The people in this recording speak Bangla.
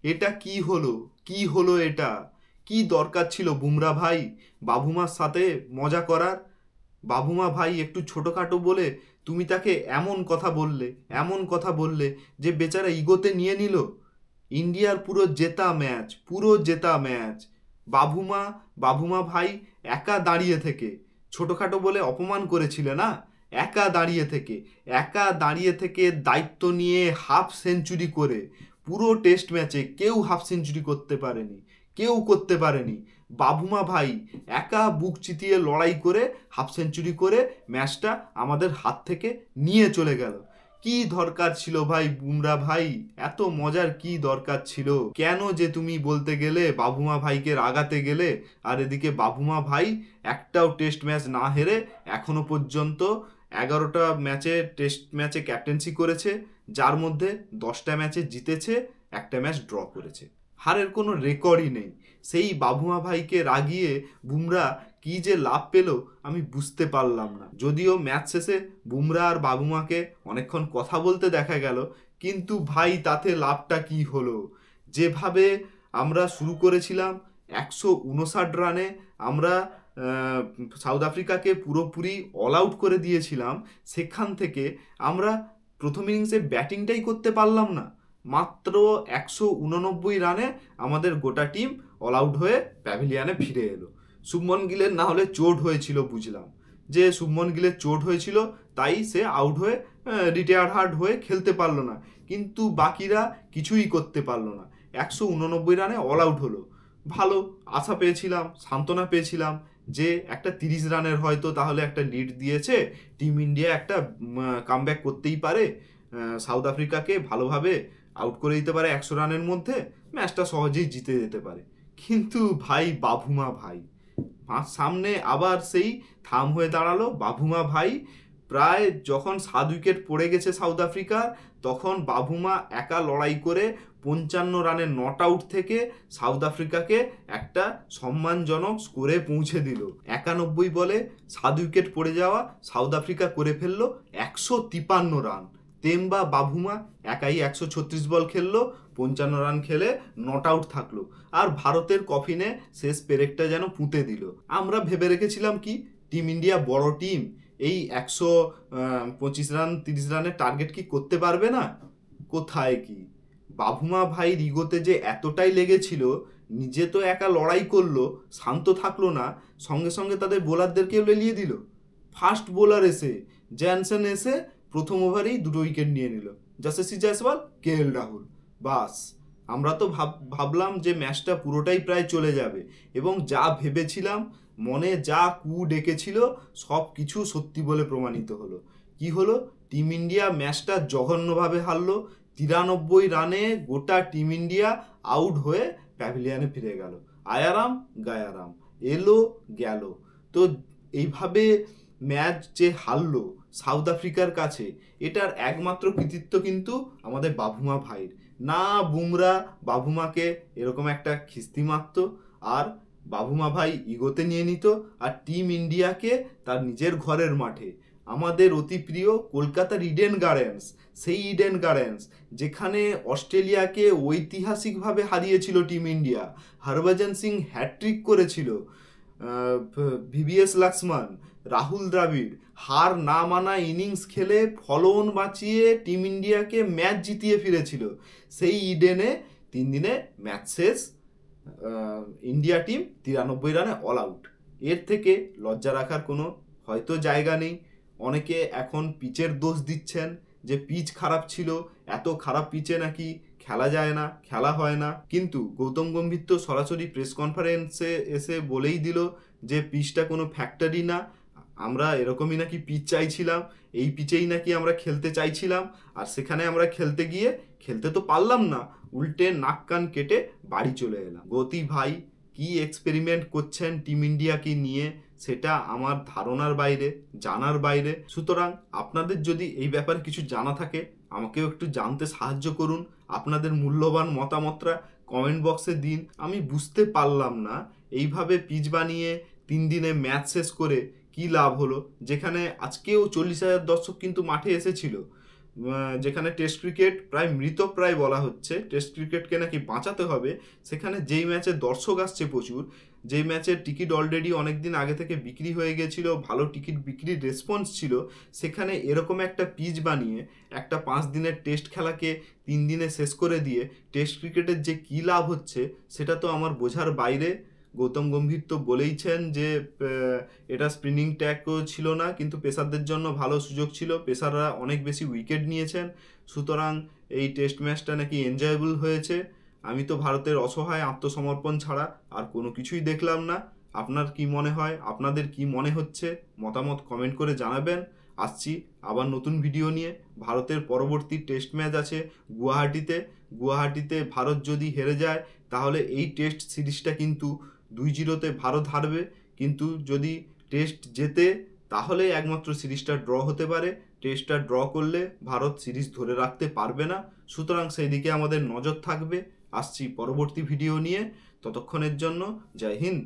এটা কি হলো? কি হলো এটা? কি দরকার ছিল বুমরা ভাই বাবুমার সাথে মজা করার? বাবুমা ভাই একটু ছোটখাটো বলে তুমি তাকে এমন কথা বললে, এমন কথা বললে যে বেচারা ইগোতে নিয়ে নিল। ইন্ডিয়ার পুরো জেতা ম্যাচ, পুরো জেতা ম্যাচ, বাবুমা বাবুমা ভাই একা দাঁড়িয়ে থেকে ছোটখাটো বলে অপমান করেছিলে না? একা দাঁড়িয়ে থেকে, একা দাঁড়িয়ে থেকে দায়িত্ব নিয়ে হাফ সেঞ্চুরি করে, পুরো টেস্ট ম্যাচে কেউ হাফ সেঞ্চুরি করতে পারেনি, কেউ করতে পারেনি। বাবুমা ভাই একা বুক চিতিয়ে লড়াই করে হাফ সেঞ্চুরি করে ম্যাচটা আমাদের হাত থেকে নিয়ে চলে গেল। কি দরকার ছিল ভাই বুমরা ভাই? এত মজার কি দরকার ছিল? কেন যে তুমি বলতে গেলে বাবুমা ভাইকে রাগাতে গেলে? আর এদিকে বাবুমা ভাই একটাও টেস্ট ম্যাচ না হেরে এখনো পর্যন্ত 11টা ম্যাচে, টেস্ট ম্যাচে ক্যাপ্টেন্সি করেছে, যার মধ্যে 10টা ম্যাচে জিতেছে, একটা ম্যাচ ড্র করেছে। হারের কোনো রেকর্ডই নেই। সেই বাবুমা ভাইকে রাগিয়ে বুমরা কি যে লাভ পেল আমি বুঝতে পারলাম না। যদিও ম্যাচ শেষে বুমরা আর বাবুমাকে অনেকক্ষণ কথা বলতে দেখা গেল, কিন্তু ভাই তাতে লাভটা কি হলো? যেভাবে আমরা শুরু করেছিলাম 159 রানে আমরা সাউথ আফ্রিকাকে পুরোপুরি অল আউট করে দিয়েছিলাম, সেখান থেকে আমরা প্রথম ইনিংসে ব্যাটিংটাই করতে পারলাম না। মাত্র 189 রানে আমাদের গোটা টিম অল আউট হয়ে প্যাভিলিয়ানে ফিরে এলো। শুভমন গিলের না হলে চোট হয়েছিল, বুঝলাম যে শুভমন গিলের চোট হয়েছিল, তাই সে আউট হয়ে রিটায়ার্ড হার্ড হয়ে খেলতে পারলো না, কিন্তু বাকিরা কিছুই করতে পারলো না। 189 রানে অল আউট হলো। ভালো আশা পেয়েছিলাম, সান্ত্বনা পেয়েছিলাম যে একটা 30 রানের হয়তো তাহলে একটা লিড দিয়েছে, টিম ইন্ডিয়া একটা কামব্যাক করতেই পারে, সাউথ আফ্রিকাকে ভালোভাবে আউট করে দিতে পারে 100 রানের মধ্যে, ম্যাচটা সহজেই জিতে যেতে পারে। কিন্তু ভাই বাবুমা ভাই সামনে আবার সেই থাম হয়ে দাঁড়ালো বাবুমা ভাই। প্রায় যখন 7 উইকেট পড়ে গেছে সাউথ আফ্রিকার, তখন বাবুমা একা লড়াই করে 55 রানের নট আউট থেকে সাউথ আফ্রিকাকে একটা সম্মানজনক স্কোরে পৌঁছে দিল। 91 বলে 7 উইকেট পড়ে যাওয়া সাউথ আফ্রিকা করে ফেললো 153 রান। তেমবা বাবুমা একাই 136 বল খেললো, 55 রান খেলে নট আউট থাকলো, আর ভারতের কফিনে শেষ পেরেকটা যেন পুঁতে দিল। আমরা ভেবে রেখেছিলাম কি টিম ইন্ডিয়া বড় টিম, এই 125 রান 30 রানের টার্গেট কি করতে পারবে না? কোথায় কি! বাবুমা ভাই রিগোতে যে এতটাই লেগেছিল, নিজে তো একা লড়াই করলো, শান্ত থাকলো না, সঙ্গে সঙ্গে তাদের বোলারদেরকেও লেলিয়ে দিল। ফার্স্ট বোলার এসে জ্যানসন এসে প্রথম ওভারেই 2 উইকেট নিয়ে নিল, যশস্বী জয়সওয়াল, KL রাহুল। বাস আমরা তো ভাবলাম যে ম্যাচটা পুরোটাই প্রায় চলে যাবে, এবং যা ভেবেছিলাম, মনে যা কু ডেকেছিল, সব কিছু সত্যি বলে প্রমাণিত হলো। কি হলো? টিম ইন্ডিয়া ম্যাচটা জঘন্যভাবে হারলো। 93 রানে গোটা টিম ইন্ডিয়া আউট হয়ে প্যাভিলিয়ানে ফিরে গেল। আয়ারাম গায়ারাম, এলো গেল। তো এইভাবে ম্যাচ যে হারলো সাউথ আফ্রিকার কাছে, এটার একমাত্র কৃতিত্ব কিন্তু আমাদের বাবুমা ভাইয়ের। না বুমরা বাবুমাকে এরকম একটা খিস্তি মারত, আর বাবুমা ভাই ইগোতে নিয়ে নিত, আর টিম ইন্ডিয়াকে তার নিজের ঘরের মাঠে, আমাদের অতি প্রিয় কলকাতার ইডেন গার্ডেন্স, সেই ইডেন গার্ডেন্স যেখানে অস্ট্রেলিয়াকে ঐতিহাসিকভাবে হারিয়েছিল team India, Harbhajan Singh hattrick করেছিল, VVS লক্ষ্মণ, রাহুল দ্রাবিড় হার না মানা ইনিংস খেলে ফলন বাঁচিয়ে টিম ইন্ডিয়াকে ম্যাচ জিতিয়ে ফিরেছিল। সেই ইডেনে 3 দিনে ম্যাচ শেষ, ইন্ডিয়া টিম 93 রানে অল আউট। এর থেকে লজ্জা রাখার কোনো হয়তো জায়গা নেই। অনেকে এখন পিচের দোষ দিচ্ছেন যে পিচ খারাপ ছিল, এত খারাপ পিচে নাকি খেলা যায় না, খেলা হয় না, কিন্তু গৌতম গম্ভীর তো সরাসরি প্রেস কনফারেন্সে এসে বলেই দিল যে পিচটা কোনো ফ্যাক্টরি না, আমরা এরকমই নাকি পিচ চাইছিলাম, এই পিচেই নাকি আমরা খেলতে চাইছিলাম, আর সেখানে আমরা খেলতে গিয়ে খেলতে তো পারলাম না, উল্টে নাক কান কেটে বাড়ি চলে এলাম। গতি ভাই কি এক্সপেরিমেন্ট করছেন টিম ইন্ডিয়াকে নিয়ে, সেটা আমার ধারণার বাইরে, জানার বাইরে। সুতরাং আপনাদের যদি এই ব্যাপারে কিছু জানা থাকে, আমাকেও একটু জানতে সাহায্য করুন। আপনাদের মূল্যবান মতামতটা কমেন্ট বক্সে দিন। আমি বুঝতে পারলাম না এইভাবে পিচ বানিয়ে 3 দিনে ম্যাচ শেষ করে কি লাভ হলো, যেখানে আজকেও 40,000 দর্শক কিন্তু মাঠে এসেছিল। যেখানে টেস্ট ক্রিকেট প্রায় মৃতপ্রায় বলা হচ্ছে, টেস্ট ক্রিকেটকে নাকি বাঁচাতে হবে, সেখানে যেই ম্যাচে দর্শক আসছে প্রচুর, যেই ম্যাচের টিকিট অলরেডি অনেক দিন আগে থেকে বিক্রি হয়ে গেছিলো, ভালো টিকিট বিক্রির রেসপন্স ছিল, সেখানে এরকম একটা পিচ বানিয়ে একটা 5 দিনের টেস্ট খেলাকে 3 দিনে শেষ করে দিয়ে টেস্ট ক্রিকেটের যে কী লাভ হচ্ছে সেটা তো আমার বোঝার বাইরে। গৌতম গম্ভীর তো বলেইছেন যে এটা স্পিনিং ট্যাগও ছিল না, কিন্তু পেসারদের জন্য ভালো সুযোগ ছিল, পেসাররা অনেক বেশি উইকেট নিয়েছেন, সুতরাং এই টেস্ট ম্যাচটা নাকি এনজয়েবল হয়েছে। আমি তো ভারতের অসহায় আত্মসমর্পণ ছাড়া আর কোনো কিছুই দেখলাম না। আপনার কি মনে হয়, আপনাদের কি মনে হচ্ছে, মতামত কমেন্ট করে জানাবেন। আসছি আবার নতুন ভিডিও নিয়ে। ভারতের পরবর্তী টেস্ট ম্যাচ আছে গুয়াহাটিতে ভারত যদি হেরে যায় তাহলে এই টেস্ট সিরিজটা কিন্তু 2-0 ভারত হারবে, কিন্তু যদি টেস্ট জেতে তাহলে একমাত্র সিরিজটা ড্র হতে পারে। টেস্টটা ড্র করলে ভারত সিরিজ ধরে রাখতে পারবে না, সুতরাং সেই দিকে আমাদের নজর থাকবে। আসছি পরবর্তী ভিডিও নিয়ে, ততক্ষণের জন্য জয় হিন্দ।